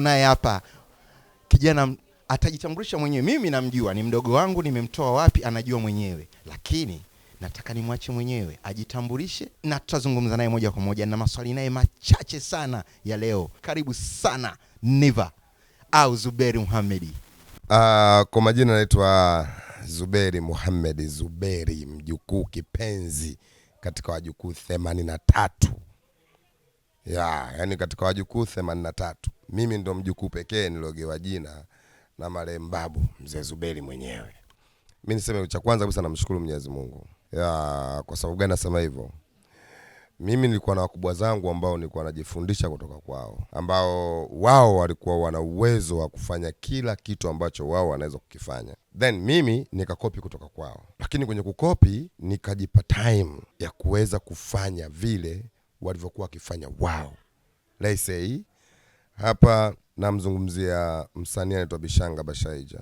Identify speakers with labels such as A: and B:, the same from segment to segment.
A: naye hapa. Kijana atajitambulisha mwenyewe. Mimi namjua, ni mdogo wangu, nimemtoa wapi anajua mwenyewe. Lakini nataka nimwache mwenyewe ajitambulishe na tutazungumza naye moja kwa moja na maswali naye machache sana ya leo. Karibu sana Niva au Zuberi Mohamed.
B: Kwa majina naitwa Zuberi Mohamed Zuberi, mjukuu kipenzi katika wajukuu 83. Yani katika wajukuu 83 mimi ndo mjukuu pekee nilogewa jina na marehemu babu mzee Zuberi mwenyewe. Mimi niseme cha kwanza kabisa namshukuru Mwenyezi Mungu. Kwa sababu gani nasema hivyo? Mimi nilikuwa na wakubwa zangu ambao nilikuwa najifundisha kutoka kwao, ambao wao walikuwa wana uwezo wa kufanya kila kitu ambacho wao wanaweza kukifanya. Then mimi nikakopi kutoka kwao. Lakini kwenye kukopi nikajipa time ya kuweza kufanya vile walivyokuwa wakifanya wao. Let's say hapa namzungumzia msanii anaitwa Bishanga Bashaija.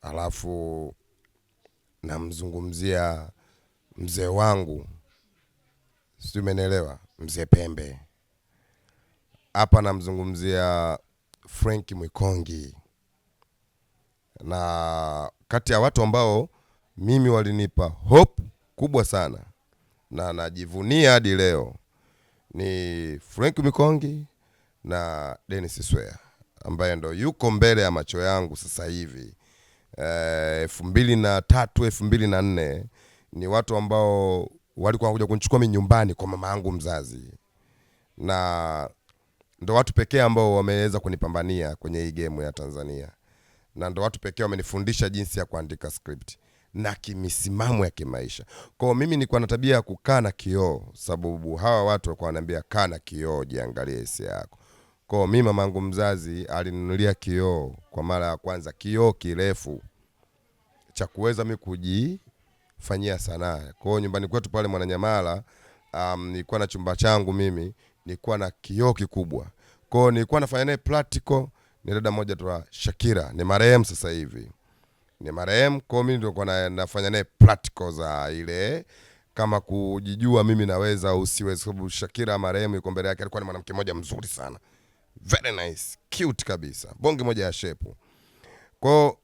B: Alafu namzungumzia mzee wangu, si umeelewa, mzee Pembe. Hapa namzungumzia Frank Mwikongi. Na kati ya watu ambao mimi walinipa hope kubwa sana na najivunia hadi leo ni Frank Mwikongi na Dennis Swea, ambaye ndo yuko mbele ya macho yangu sasa hivi. 2003 2004 ni watu ambao walikuwa wanakuja kunichukua mimi nyumbani kwa mama yangu mzazi, na ndo watu pekee ambao wameweza kunipambania kwenye hii game ya Tanzania, na ndo watu pekee wamenifundisha jinsi ya kuandika script na kimisimamo ya kimaisha. Kwa mimi nilikuwa na tabia ya kukaa na kioo, sababu hawa watu walikuwa wananiambia kaa na kioo, jiangalie hisia yako. Kwa mimi mama yangu mzazi alininunulia kioo kwa mara ya kwanza, kioo kirefu cha kuweza mimi kujifanyia sanaa. Kwa nyumbani kwetu pale Mwananyamala, nilikuwa na chumba changu mimi, nilikuwa na kioo kikubwa. Kwa nilikuwa nafanya naye practical. Ni dada moja tu Shakira, ni marehemu sasa hivi. Ni marehemu. Kwa mimi nilikuwa nafanya naye practical za ile kama kujijua mimi naweza au siwezi, sababu Shakira marehemu yuko mbele yake, alikuwa ni mwanamke mmoja mzuri sana. Very nice, cute kabisa. Bonge moja ya shepu. Kwa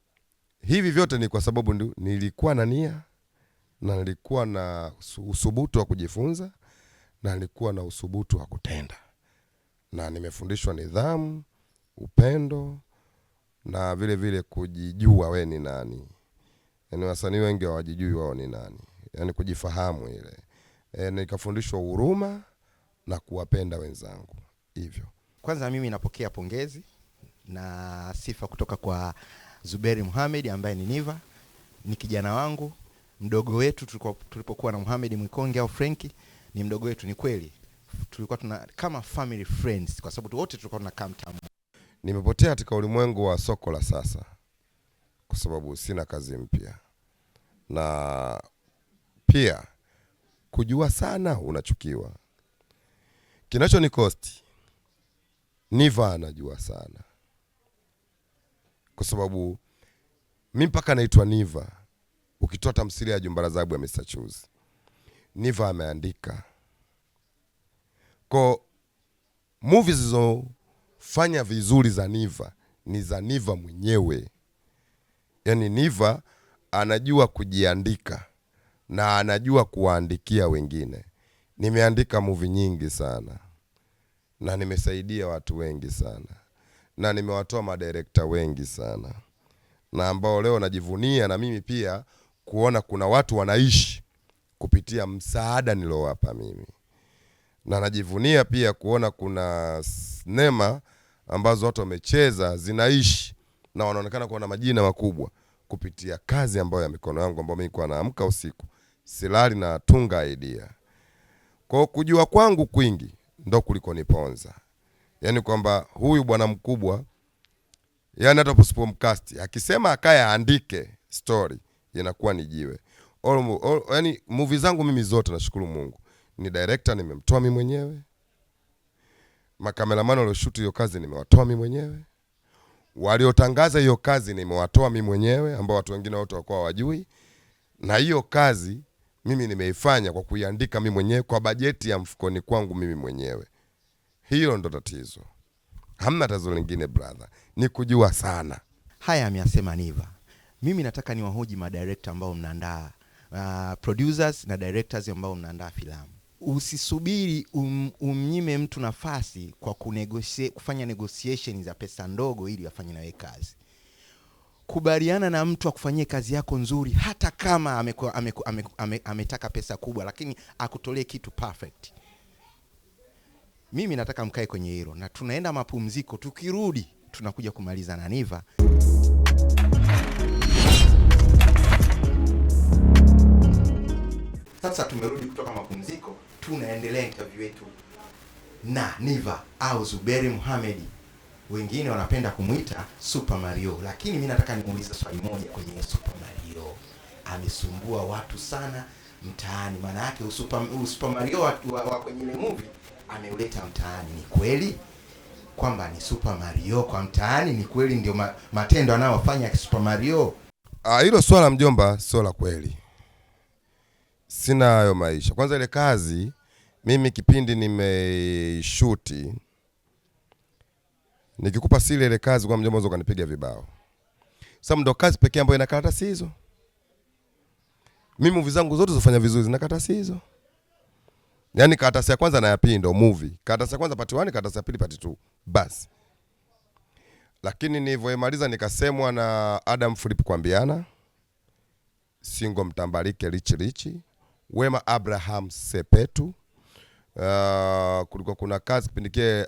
B: hivi vyote ni kwa sababu nilikuwa na nia, na nilikuwa na usubutu wa kujifunza, na nilikuwa na usubutu wa kutenda. Na nimefundishwa nidhamu, upendo, na vile vile kujijua we ni nani. Yani wasanii wengi hawajijui wao ni nani. Yani kujifahamu ile. Nikafundishwa huruma na kuwapenda wenzangu. Hivyo.
A: Kwanza mimi napokea pongezi na sifa kutoka kwa Zuberi Mohamed ambaye ni Niva. Ni kijana wangu, mdogo wetu. Tulipokuwa na Mohamed Mwikongi au Frankie, ni mdogo wetu. Ni kweli tulikuwa tuna kama family friends, kwa sababu wote tulikuwa tunakaa mtaa.
B: Nimepotea katika ulimwengu wa soko la sasa kwa sababu sina kazi mpya, na pia kujua sana unachukiwa. Kinacho ni cost, Niva anajua sana, kwa sababu mimi mpaka naitwa Niva. Ukitoa tamthilia ya Jumba la Zahabu ya Mr. Choose, Niva ameandika. Kwa movies zilizofanya vizuri za Niva ni za Niva mwenyewe. Yani Niva anajua kujiandika na anajua kuwaandikia wengine. Nimeandika movie nyingi sana, na nimesaidia watu wengi sana, na nimewatoa madirector wengi sana, na ambao leo najivunia na mimi pia kuona kuna watu wanaishi kupitia msaada nilowapa mimi. Na najivunia pia kuona kuna sinema ambazo watu wamecheza zinaishi na wanaonekana kuwa na majina makubwa kupitia kazi ambayo ya mikono yangu, ambayo mimi kwa naamka usiku silali na tunga idea. Kwa kujua kwangu kwingi ndo kuliko niponza. Yani kwamba huyu bwana mkubwa, yani hata usipomcast akisema akaya andike story inakuwa ni jiwe. Yani movie zangu mimi zote nashukuru Mungu, ni director nimemtoa mimi mwenyewe, makameramani walioshoot hiyo kazi nimewatoa mimi mwenyewe, waliotangaza hiyo kazi nimewatoa mimi mwenyewe, ambao watu wengine wote walikuwa hawajui, na hiyo kazi mimi nimeifanya kwa kuiandika mimi mwenyewe kwa bajeti ya mfukoni kwangu mimi mwenyewe. Hiyo ndo tatizo. Hamna tatizo lingine brother, ni kujua sana.
A: Haya ameyasema Niva. Mimi nataka niwahoji madirector ambao mnaandaa producers na directors ambao mnaandaa filamu. Usisubiri umnyime mtu nafasi kwa kufanya negotiation za pesa ndogo ili afanye nawe kazi. Kubaliana na mtu akufanyie kazi yako nzuri hata kama ametaka pesa kubwa, lakini akutolee kitu perfect. Mimi nataka mkae kwenye hilo, na tunaenda mapumziko, tukirudi tunakuja kumaliza na Niva. Sasa tumerudi kutoka mapumziko, tunaendelea interview yetu na Niva au Zuberi Mohamed. Wengine wanapenda kumuita Super Mario, lakini mimi nataka nimuulize swali moja kwenye Super Mario. Amesumbua watu sana mtaani. Maana yake Super Mario wa kwenye ile movie ameuleta mtaani. Ni kweli kwamba ni Super Mario kwa mtaani? Ni kweli ndio matendo anayofanya Super Mario?
B: Hilo swala mjomba, sio la kweli. Sina hayo maisha. Kwanza ile kazi mimi kipindi nimeishuti, nikikupa sile ile kazi kwa mjomba ukanipiga vibao. Sasa ndo kazi pekee ambayo ina karatasi hizo. Mimi movie zangu zote zofanya vizuri zina karatasi hizo. Yaani karatasi ya kwanza na ya pili ndo movie. Karatasi ya kwanza part 1, karatasi ya pili part 2. Bas. Lakini nilivyoimaliza nikasemwa na Adam Philip Kwambiana, Singo Mtambalike Richi, Wema Abraham Sepetu. Kulikuwa kuna kazi kipindi kile,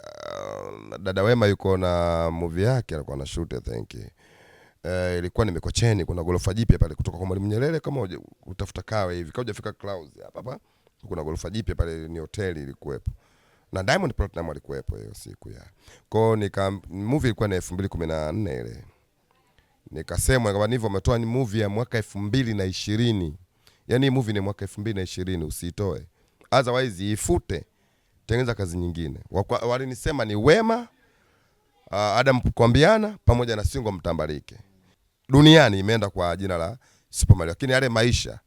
B: dada Wema yuko na movie yake alikuwa na shoot I think. Ilikuwa ni Mikocheni, kuna gorofa jipya pale kutoka kwa Mwalimu Nyerere, kama utafuta kawe hivi kama hujafika Clouds hapa kuna gorofa jipya pale, ni hoteli ilikuwepo. Na Diamond Platinum alikuwepo hiyo siku ya. Kwa movie ilikuwa ni 2014 ile. Nikasemwa kama Niva umetoa ni movie ya mwaka 2020. Yaani movie ni mwaka 2020, usiitoe. Otherwise ifute, tengeneza kazi nyingine. Walinisema ni Wema, Adam Kwambiana pamoja na Singo Mtambalike. Duniani imeenda kwa jina la Super Mario. Lakini yale maisha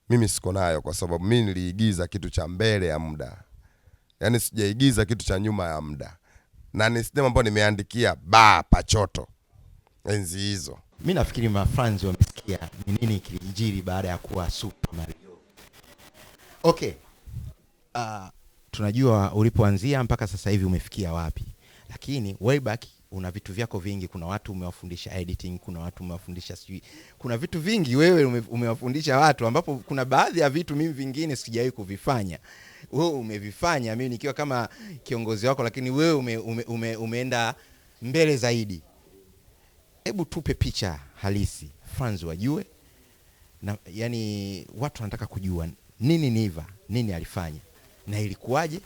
B: mimi siko nayo, kwa sababu mimi niliigiza kitu cha mbele ya muda. Yaani sijaigiza kitu cha nyuma ya muda. Na ni sinema ambayo nimeandikia pachoto enzi hizo.
A: Mimi nafikiri mafans wamesikia ni nini kilijiri baada ya kuwa Super Mario. Okay. Tunajua ulipoanzia mpaka sasa hivi umefikia wapi. Lakini way back una vitu vyako vingi. Kuna watu umewafundisha editing, kuna watu umewafundisha kuna vitu vingi wewe umewafundisha watu, ambapo kuna baadhi ya vitu mimi vingine sijawahi kuvifanya. Wewe umevifanya, mimi nikiwa kama kiongozi wako, lakini wewe umeenda mbele zaidi. Hebu tupe picha halisi, fans wajue. Na yani watu wanataka kujua nini Niva, nini alifanya na ilikuwaje,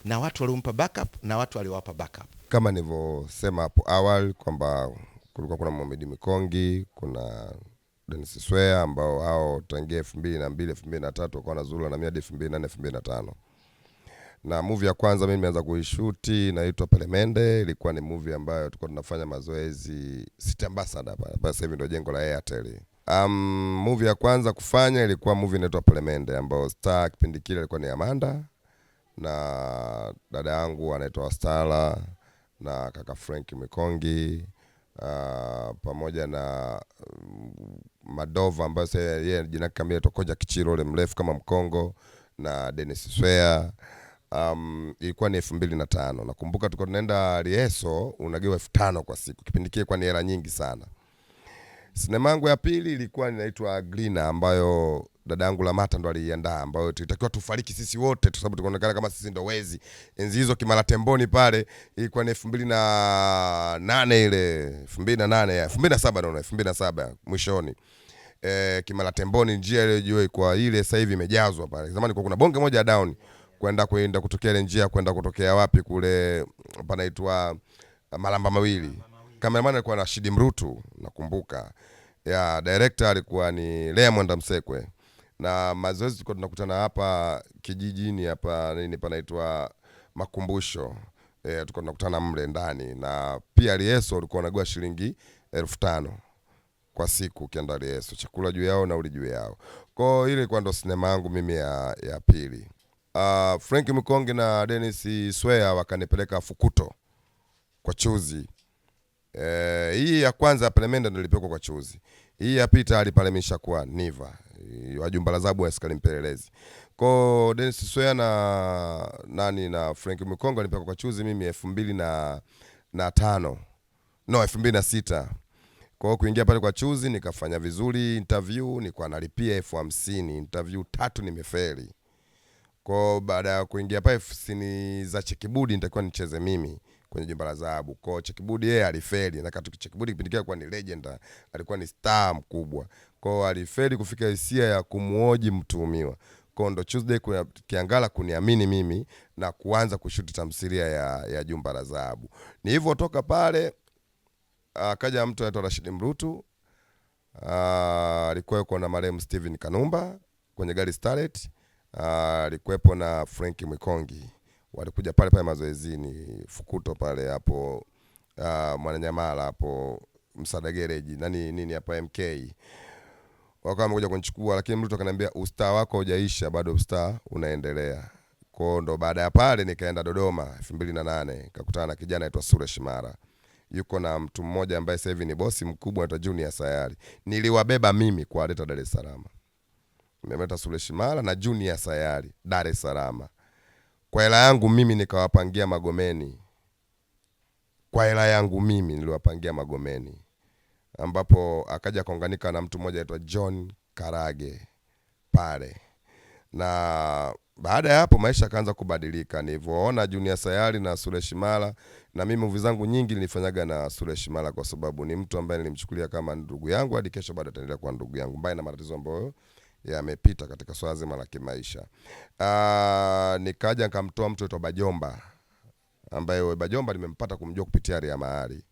A: na watu waliompa backup na watu waliowapa backup.
B: Kama nilivyosema hapo awali kwamba kulikuwa kuna Mohamed Mikongi, kuna Dennis Swea ambao hao tangia 2002 2003 wakawa nazula na hadi 2004 2005. Na movie ya kwanza mimi nimeanza kuishuti inaitwa Pelemende. Ilikuwa ni movie ambayo tulikuwa tunafanya mazoezi City Ambassador hapa. Sasa hivi ndio jengo la Airtel. Movie ya kwanza kufanya ilikuwa movie inaitwa Pelemende, ambayo star kipindi kile ilikuwa ni Amanda na dada yangu anaitwa Stala na kaka Frank Mikongi, pamoja na Madova ambaye yeye jina kamili tokoja Kichiro ile mrefu kama Mkongo, na Dennis Swea. Ilikuwa ni 2005. Nakumbuka tulikuwa tunaenda Rieso, unagewa 5000 kwa siku. Kipindi kile kwa ni hela nyingi sana. Sinema yangu ya pili ilikuwa inaitwa Glina, ambayo dada yangu Lamata ndo aliiandaa, ambayo tulitakiwa tufariki sisi wote kwa sababu tukaonekana kama sisi ndo wezi. Enzi hizo Kimara Temboni pale ilikuwa ni 2008 ile 2008 2007 naona 2007 mwishoni. Kimara Temboni njia ile jua kwa ile sasa hivi imejazwa pale. Zamani kwa kuna bonge moja down kwenda kutokea ile njia kwenda kutokea wapi kule panaitwa Malamba Mawili. Cameraman alikuwa na Shidi Mrutu nakumbuka. Ya director alikuwa ni Raymond Msekwe. Na mazoezi tulikuwa tunakutana hapa kijijini hapa nini panaitwa Makumbusho. Tulikuwa tunakutana mle ndani, na pia Rieso alikuwa anagawa shilingi 1500 kwa siku ukienda Rieso, chakula juu yao na uli juu yao. Kwa ile ilikuwa ndo sinema yangu mimi ya pili. Frank Mikongi na Dennis Swea wakanipeleka Fukuto kwa Chuzi. Hii ya kwanza Peremende ndio nilipelekwa kwa Chuzi. Hii ya pita alipalemisha kwa Niva. Wa Jumba la Zabu wa Askari Mpelelezi. Kwa Dennis Swea na Frank Mkongo nilipelekwa kwa Chuzi mimi 2005. No, 2006. Kwa hiyo kuingia pale kwa Chuzi nikafanya vizuri interview, nilikuwa nalipia 50,000, interview 3 nimefeli. Kwa baada ya kuingia pale ofisini za Chekibudi nitakuwa nicheze mimi kwenye Jumba la Zahabu. Kwa Chekibudi yeye alifeli, na kati Chekibudi kipindi kile alikuwa ni legend, alikuwa ni star mkubwa. Kwa alifeli kufika hisia ya kumuoji mtuhumiwa. Kwa ndo Tuesday Kiangala kuniamini mimi na kuanza kushuti tamthilia ya Jumba la Zahabu. Ni hivyo toka pale akaja mtu anaitwa Rashid Mrutu. Alikuwa yuko na marehemu Steven Kanumba kwenye Gari Starlet. Alikuwepo na Frank Mwikongi. Walikuja pale mazoezini Fukuto pale hapo Mwananyamala hapo Msada Garage nini hapa MK. Wakawa wamekuja kunichukua, lakini Mrutu akaniambia ustaa wako hujaisha, bado ustaa unaendelea. Kwa ndo baada ya pale nikaenda Dodoma 2008 nikakutana na kijana anaitwa Suresh Mara. Yuko na mtu mmoja ambaye sasa hivi ni bosi mkubwa anaitwa Junior Sayari. Niliwabeba mimi kuwaleta Dar es Salaam. Nimeleta Suresh Mara na Junior Sayari Dar es Salaam. Kwa hela yangu mimi nikawapangia Magomeni. Kwa hela yangu mimi niliwapangia Magomeni. Ambapo akaja kaunganika na mtu mmoja anaitwa John Karage pale. Na baada ya hapo maisha kaanza kubadilika. Nilivyoona Junior Sayari na Suresh Mara, na mimi movie zangu nyingi nilifanyaga na Suresh Mara kwa sababu ni mtu ambaye nilimchukulia kama ndugu yangu, hadi kesho bado ataendelea kuwa ndugu yangu mbaya na matatizo ambayo yamepita katika swala zima la kimaisha. Nikaja nikamtoa mtu anaitwa Bajomba, ambaye Bajomba nimempata kumjua kupitia Ria Mahali.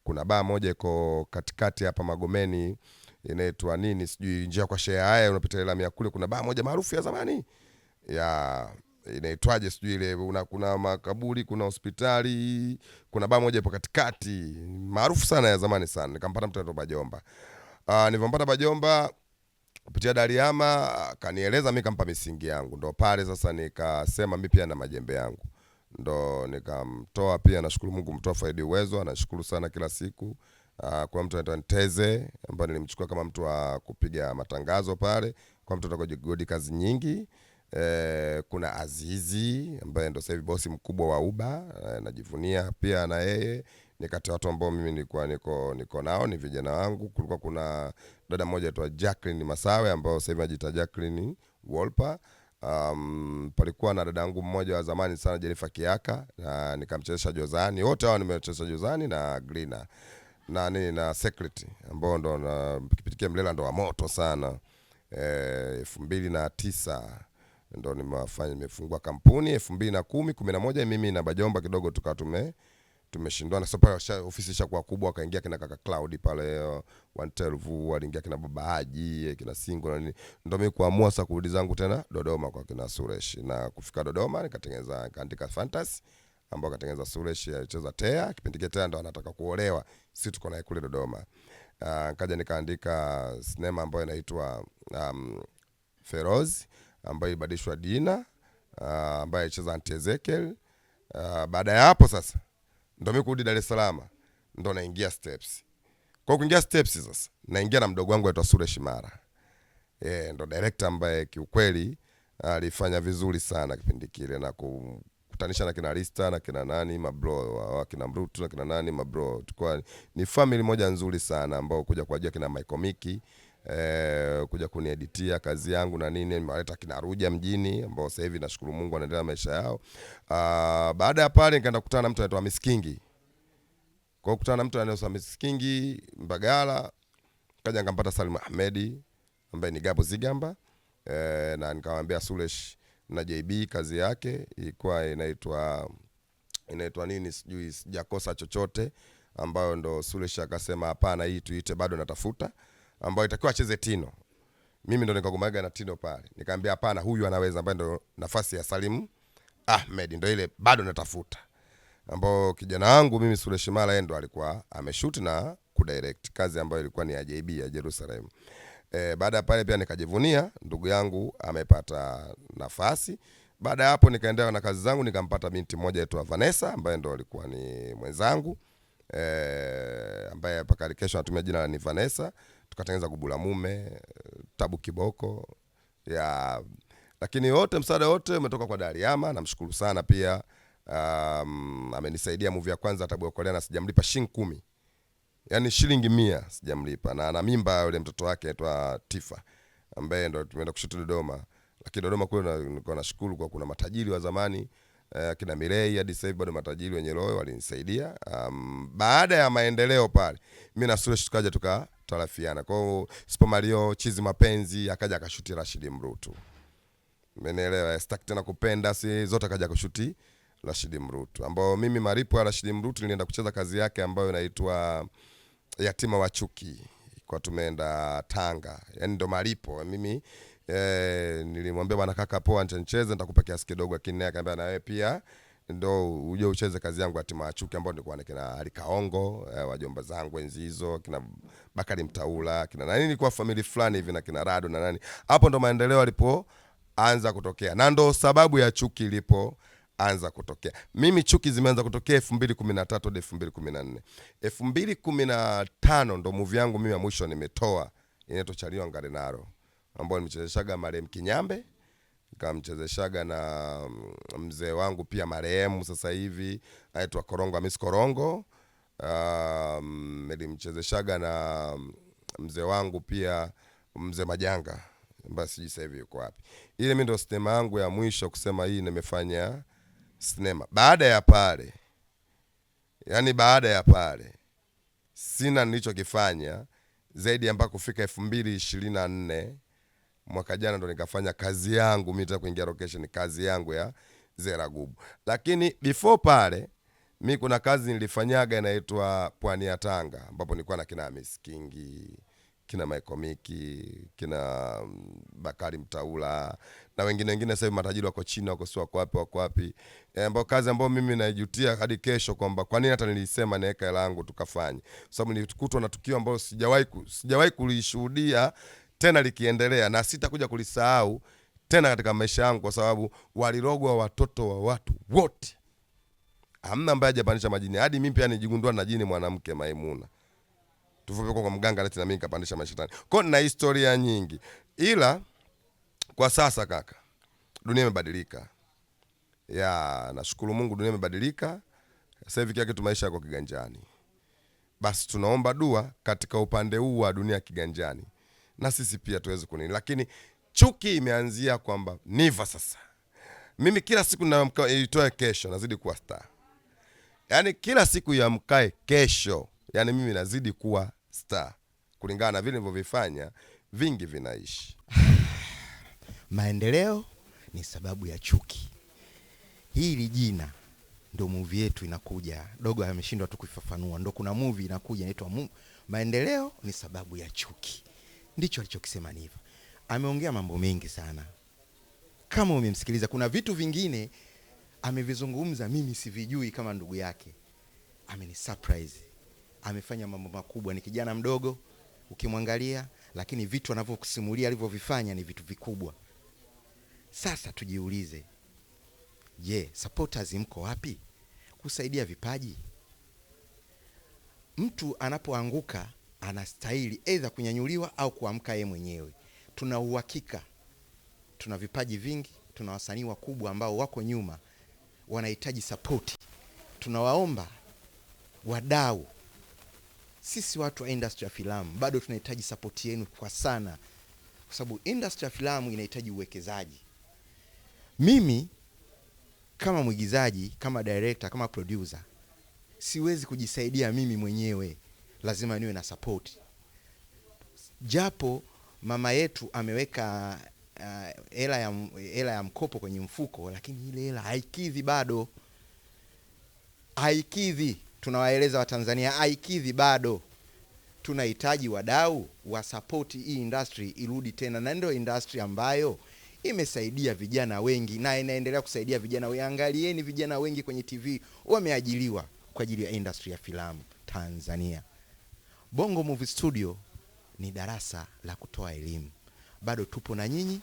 B: Kuna baa moja iko katikati hapa Magomeni inaitwa nini sijui, njia kwa Shehe haya unapita ile ya kule, kuna baa moja maarufu ya zamani ya inaitwaje sijui ile, kuna makaburi, kuna hospitali, kuna baa moja hapo katikati maarufu sana ya zamani sana. Nikampata mtu anaitwa Bajomba. Nilipompata Bajomba kupitia Dariama kanieleza, mimi kampa misingi yangu. Ndo pale sasa nikasema mimi pia na majembe yangu. Ndo nikamtoa pia, nashukuru Mungu mtoa Faidi Uwezo, anashukuru sana kila siku. Kwa mtu anaitwa Nteze ambaye nilimchukua kama mtu wa kupiga matangazo pale, kwa mtu anaitwa Godi Kazi Nyingi. Kuna Azizi ambaye ndo sasa hivi bosi mkubwa wa Uba, najivunia pia na yeye. Ni kati ya watu ambao mimi nilikuwa niko nao, ni vijana wangu. Kulikuwa kuna dada mmoja anaitwa Jacqueline Masawe ambao sasa hivi anajiita Jacqueline Wolper. Palikuwa na dada yangu mmoja wa zamani sana Jennifer Kiaka, na nikamchezesha Jozani. Wote hao nimechezesha Jozani na Glina na Secret ambao ndo na kipitikia Mlela ndo wa moto sana. 2009 ndo nimefungua kampuni. 2010 11 mimi na Bajomba kidogo tukawa tumeshindwana. Sasa ofisi ishakuwa kubwa, akaingia kina kaka Cloud pale 112, aliingia kina Baba Haji, kina Singo na nini. Ndio mimi kuamua sasa kurudi zangu tena Dodoma kwa kina Suresh. Na kufika Dodoma nikaandika Fantasy ambao katengeneza Suresh, alicheza Tea, kipindi kile Tea ndo anataka kuolewa. Sisi tuko naye kule Dodoma. Nikaja nikaandika sinema ambayo inaitwa Feroz ambayo ibadilishwa Dina, ambaye alicheza Auntie Ezekiel. Baada ya hapo sasa ndo mimi kurudi Dar es Salaam, ndo naingia Steps. Kwa kuingia Steps sasa naingia na mdogo wangu anaitwa Suresh Mara. Ndo director ambaye kiukweli alifanya vizuri sana kipindi kile, na kukutanisha na kina Rista na kina nani mabro wa kina Mrutu na kina nani mabro. Tulikuwa ni family moja nzuri sana ambao kuja kwa ajili kina Michael Miki kuja kunieditia kazi yangu na nini. Nimeleta kina Ruja mjini ambao sasa hivi nashukuru Mungu anaendelea maisha yao. Baada ya pale nikaenda kukutana na mtu anaitwa Miskingi. Kwa kukutana na mtu anaitwa Miskingi Mbagala, kaja nikampata Salim Ahmedi ambaye ni Gabo Zigamba. Na nikamwambia Suresh na JB kazi yake ilikuwa inaitwa nini sijui, sijakosa chochote, ambayo ndo Suresh akasema hapana, hii tuite bado natafuta, ambayo itakiwa acheze Tino. Mimi ndo nikagomaga na Tino pale. Nikamwambia hapana, huyu anaweza, ambaye ndo nafasi ya Salim Ahmed, ndo ile bado natafuta, ambao kijana wangu mimi Suresh Mara ndo alikuwa ameshoot na kudirect kazi ambayo ilikuwa ni ya JB ya Jerusalem. Baada ya pale pia nikajivunia ndugu yangu amepata nafasi Baada ya hapo nikaendelea na kazi zangu, nikampata binti mmoja aitwa Vanessa ambaye ndo alikuwa ni mwenzangu ambaye mpaka kesho anatumia jina la ni Vanessa. Tukatengeneza Gubula Mume, Tabu Kiboko ya, lakini wote msaada wote umetoka kwa Dariama. Namshukuru sana pia, amenisaidia movie ya kwanza Tabu Okolea na sijamlipa shilingi 10, yani shilingi 100 sijamlipa, na ana mimba yule mtoto wake aitwa Tifa ambaye ndo tumeenda kushuti Dodoma. Lakini Dodoma kule nilikuwa nashukuru kwa kuna matajiri wa zamani kina Mirei, hadi sasa hivi bado matajiri wenye roho walinisaidia. Baada ya maendeleo pale mimi na Suresh tukaja tukatarafiana. Kwa hiyo Super Mario Chizi Mapenzi akaja akashuti Rashid Mrutu. Umeelewa? Sitaki tena kupenda si zote akaja kushuti Rashid Mrutu, ambao mimi malipo ya Rashid Mrutu nilienda kucheza kazi yake ambayo inaitwa Yatima wa Chuki, kwa tumeenda Tanga. Yaani ndo malipo mimi nilimwambia bwana kaka poa nicheze nitakupa kiasi kidogo, lakini naye akaniambia na wewe pia ndo uje ucheze kazi yangu Yatima wa Chuki, ambao nilikuwa na kina Alikaongo wajomba zangu enzi hizo, kina Bakari Mtaula, kina nani, nilikuwa family fulani hivi na kina Rado na nani. Hapo ndo maendeleo alipoanza kutokea na ndo sababu ya Chuki ilipoanza kutokea. Mimi Chuki zimeanza kutokea 2013 hadi 2014. 2015 ndo movie yangu mimi ya mwisho nimetoa, inaitwa Chalio Ngarenaro, ambao nimechezeshaga marehemu Kinyambe, nikamchezeshaga na mzee wangu pia marehemu sasa hivi aitwa Korongo Hamis Korongo. Nilimchezeshaga na mzee wangu pia mzee Majanga, basi sasa hivi yuko wapi. Ile mimi ndo sinema yangu ya mwisho kusema hii nimefanya sinema. Baada ya pale, yani baada ya pale sina nilichokifanya zaidi mpaka kufika 2024 mwaka jana ndo nikafanya kazi yangu mimi nitaka kuingia location, kazi yangu ya Zeragubu. Lakini before pale mimi kuna kazi nilifanyaga inaitwa Pwani ya Tanga, ambapo nilikuwa na kina Miss Kingi, kina Michael Miki, kina Bakari Mtaula na wengine sasa matajiri wako China, wako sio wako wapi, ambao kazi ambao mimi najutia hadi kesho kwamba kwa nini hata nilisema niweka hela yangu tukafanye, sababu nilikutwa na tukio ambalo sijawahi kulishuhudia tena likiendelea, na sitakuja kulisahau tena katika maisha yangu, kwa sababu walirogwa watoto wa watu wote, hamna ambaye hajapandisha majini. Hadi mimi pia nijigundua na jini mwanamke Maimuna, tuvupe kwa mganga leti na mimi nikapandisha mashetani. Kwa na historia nyingi, ila kwa sasa kaka dunia imebadilika. Ya nashukuru Mungu dunia imebadilika. Sasa hivi kila kitu maisha yako kiganjani. Basi tunaomba dua katika upande huu wa dunia kiganjani, na sisi pia tuweze kunini. Lakini Chuki imeanzia kwamba niva sasa. Mimi kila siku naamka itoe kesho nazidi kuwa star. Yaani kila siku ya mkae kesho, yani mimi nazidi kuwa star. Kulingana na vile nilivyofanya vingi vinaishi.
A: Maendeleo ni sababu ya Chuki. Hili jina ndo movie yetu inakuja. Dogo ameshindwa tu kuifafanua. Ndo kuna movie inakuja inaitwa Maendeleo ni sababu ya Chuki. Ndicho alichokisema Niva. Ameongea mambo mengi sana. Kama umemsikiliza, kuna vitu vingine amevizungumza mimi sivijui kama ndugu yake. Ameni surprise. Amefanya mambo makubwa, ni kijana mdogo ukimwangalia, lakini vitu anavyokusimulia alivyovifanya ni vitu vikubwa. Sasa tujiulize, je, supporters mko wapi kusaidia vipaji? Mtu anapoanguka anastahili either kunyanyuliwa au kuamka yeye mwenyewe. Tuna uhakika tuna vipaji vingi, tuna wasanii wakubwa ambao wako nyuma wanahitaji support. Tunawaomba wadau, sisi watu wa industry ya filamu bado tunahitaji support yenu kwa sana, kwa sababu industry ya filamu inahitaji uwekezaji. Mimi kama mwigizaji, kama director, kama producer siwezi kujisaidia mimi mwenyewe, lazima niwe na support. Japo mama yetu ameweka hela ya mkopo kwenye mfuko, lakini ile hela haikidhi bado. Haikidhi, tunawaeleza Watanzania haikidhi bado. Tunahitaji wadau wa support hii industry irudi tena, na ndio industry ambayo imesaidia vijana wengi na inaendelea kusaidia vijana wengi. Angalieni vijana wengi kwenye TV wameajiriwa kwa ajili ya industry ya filamu Tanzania. Bongo Movie Studio ni darasa la kutoa elimu. Bado tupo na nyinyi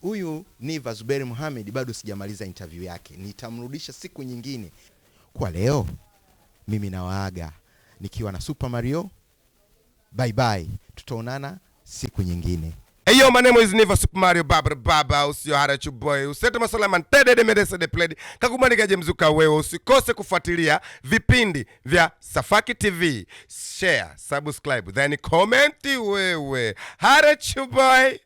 A: Huyu Niva Zuberi Mohamed bado sijamaliza interview yake, nitamrudisha siku nyingine. Kwa leo mimi nawaaga nikiwa na Super Mario. Bye bye, tutaonana siku nyingine.
B: Hey yo, my name is Niva Super Mario Baba. Usio harachu boy. Usete masala mantede de medese de pledi. Kakumanikaje mzuka wewe. Usikose kufuatilia vipindi vya Safaki TV. Share, subscribe, then comment wewe. Harachu boy.